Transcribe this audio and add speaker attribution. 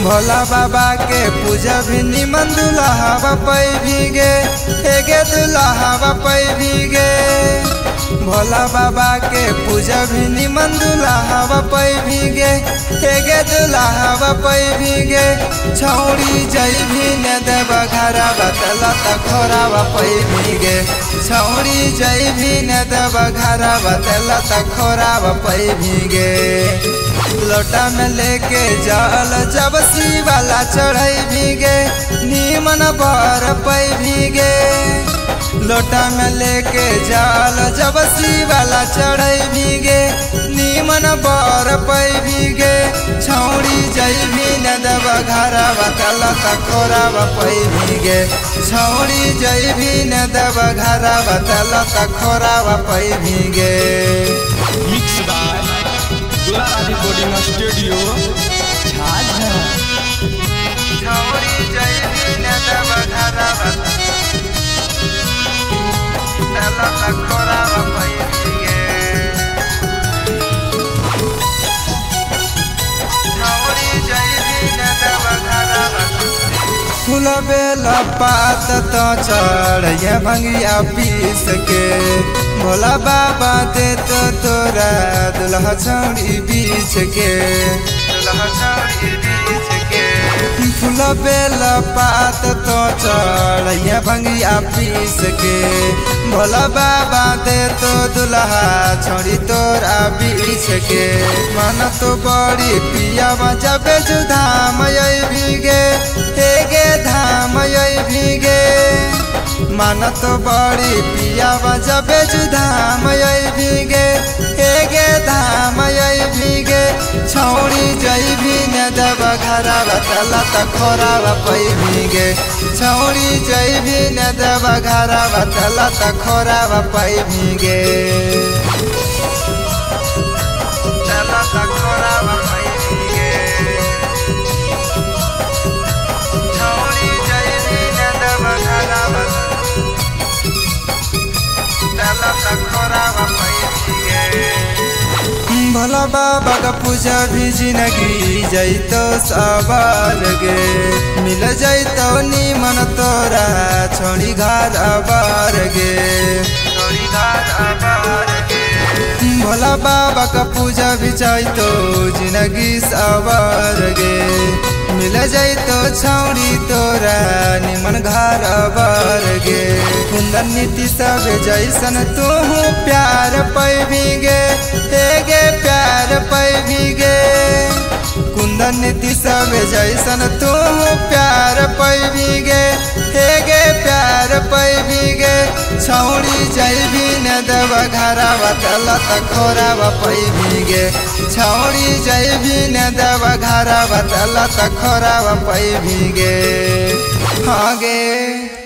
Speaker 1: भोला बाबा के पूजा भी निमन दुल्हा पै भीगे हेगे दुल्हा पै भीगे भोला बाबा के पूजा भी निमन दुल्हा पै भीगे हेगे दुल्हा पै भीगे छौड़ी जई भी न देव घरा बतला तखोरा पै भीगे छौड़ी जई भी न देव घरा बतला तखोरा पै भीगे लोटा में लेके जल जब शिवाला चढ़ई भीगे नीमन बर पै भीगे लोटा में लेके जल जब शिवाला चढ़ई भीगे नीमन बर पै भीगे छौड़ी जई भी न देव घरा बतला तखोरा पै भीगे छौड़ी जई भी न देव घरा बतला तखोरा पै भीगे।
Speaker 2: मिक्स बाय दुलारा रिकॉर्डिंग स्टूडियो झाझा।
Speaker 1: छौड़ी जई भी न देव घरा बतला तखोरा पै भीगे छौड़ी जई भी न देव घरा फूल बेला पात तो चढ़ भंगिया पीस के भोला बाबा दे तो तोरा दुल्हा छौड़ी बीच के दुल्हा छौड़ी बीच के फूल बेला पात तो चढ़ भंगिया पीस के भोला बाबा दे तो दुल्हा छौड़ी तोरा बीच के मन तो बड़ी पिया जब जुधाम भीगे हेगे धाम भीगे मन तो बड़ी पिया जब जुधाम भीगे हेगे धाम भीगे छौड़ी जई भी न देव घरा बतला तखोरा पै भीगे छौड़ी जई भी न देव घरा बतला तखोरा पै भीगे तखोरा पै भीगे छौड़ी जई भी न देव घरा बतला तखोरा पै भीगे भोला बाबा का पूजा भी जिंदगी जैतो सवार गे मिल जैतो नीमन तोरा छोड़ी घर आबार गे छोड़ी घर आबार गे भोला बाबा का पूजा भी जैतो जिंदगी सवार गे मिल जैतो छौड़ी तोरा निमन घर आबार गे कुंदन नीति सब जैसन तू प्यार पै भीगे हेगे प्यार पै भीगे कुंदन नीति सब जैसन तू प्यार पै भीगे हेगे प्यार पै भीगे छौड़ी जई भी न देव घरा बतला तखोरा पै भीगे छौड़ी जई भी न देव घरा बतला तखोरा पै भीगे हाँ गे।